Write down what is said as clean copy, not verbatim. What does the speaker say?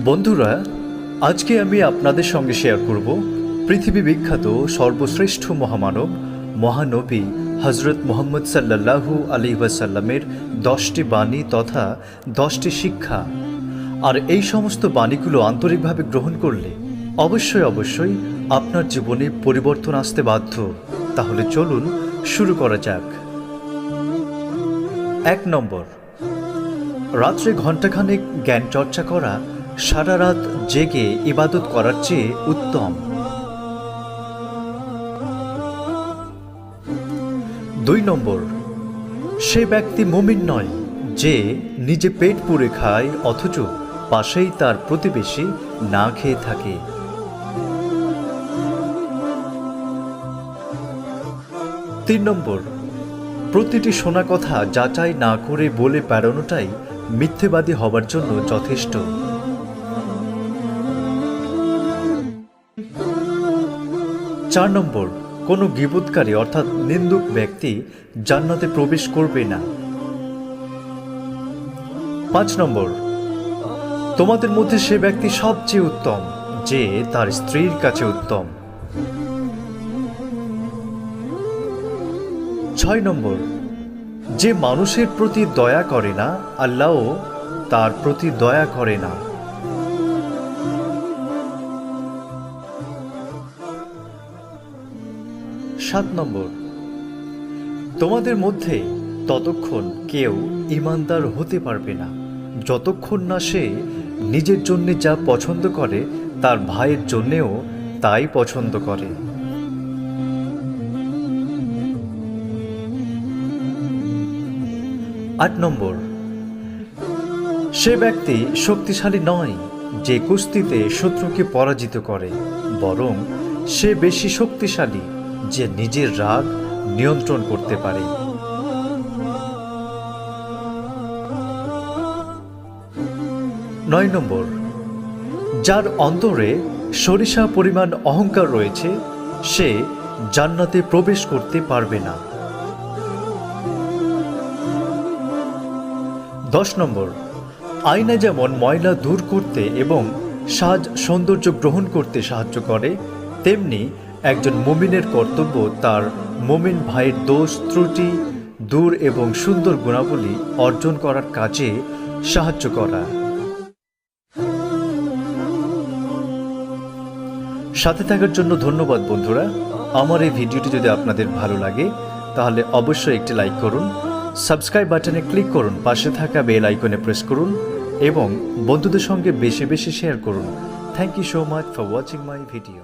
বন্ধুরা, আজকে আমি আপনাদের সঙ্গে শেয়ার করব পৃথিবী বিখ্যাত সর্বশ্রেষ্ঠ মহামানব মহানবী হজরত মুহাম্মদ সাল্লাল্লাহু আলাইহি ওয়াসাল্লামের 10টি বাণী তথা 10টি শিক্ষা। আর এই সমস্ত বাণীগুলো আন্তরিকভাবে গ্রহণ করলে অবশ্যই আপনার জীবনে পরিবর্তন আসতে বাধ্য। তাহলে চলুন শুরু করা যাক। 1 নম্বর, রাত্রে ঘণ্টাখানেক জ্ঞান চর্চা করা সারা রাত জেগে ইবাদত করার চেয়ে উত্তম। 2 নম্বর, সে ব্যক্তি মুমিন নয় যে নিজে পেট পুরে খায় অথচ পাশেই তার প্রতিবেশী না খেয়ে থাকে। 3 নম্বর, প্রতিটি শোনা কথা যাচাই না করে বলে বেড়ানোটাই মিথ্যেবাদী হবার জন্য যথেষ্ট। 4 নম্বর, কোনো গীবতকারী অর্থাৎ নিন্দুক ব্যক্তি জান্নাতে প্রবেশ করবে না। 5 নম্বর, তোমাদের মধ্যে সে ব্যক্তি সবচেয়ে উত্তম যে তার স্ত্রীর কাছে উত্তম। 6 নম্বর, যে মানুষের প্রতি দয়া করে না আল্লাহও তার প্রতি দয়া করে না। 7 নম্বর, তোমাদের মধ্যে ততক্ষণ কেউ ঈমানদার হতে পারবে না যতক্ষণ না সে নিজের জন্য যা পছন্দ করে তার ভাইয়ের জন্যেও তাই পছন্দ করে। 8 নম্বর, সে ব্যক্তি শক্তিশালী নয় যে কুস্তিতে শত্রুকে পরাজিত করে, বরং সে বেশি শক্তিশালী যে নিজের রাগ নিয়ন্ত্রণ করতে পারে। 9 নম্বর, যার অন্তরে সরিষা পরিমাণ অহংকার রয়েছে সে জান্নাতে প্রবেশ করতে পারবে না। 10 নম্বর, আয়না যেমন ময়লা দূর করতে এবং সাজ সৌন্দর্য গ্রহণ করতে সাহায্য করে, তেমনি একজন মুমিনের কর্তব্য তার মুমিন ভাইয়ের দোষ ত্রুটি দূর এবং সুন্দর গুণাবলী অর্জন করার কাজে সাহায্য করা। সাথে থাকার জন্য ধন্যবাদ বন্ধুরা। আমার এই ভিডিওটি যদি আপনাদের ভালো লাগে তাহলে অবশ্যই একটি লাইক করুন, সাবস্ক্রাইব বাটনে ক্লিক করুন, পাশে থাকা বেল আইকনে প্রেস করুন এবং বন্ধুদের সঙ্গে বেশি বেশি শেয়ার করুন। Thank you so much for watching my video.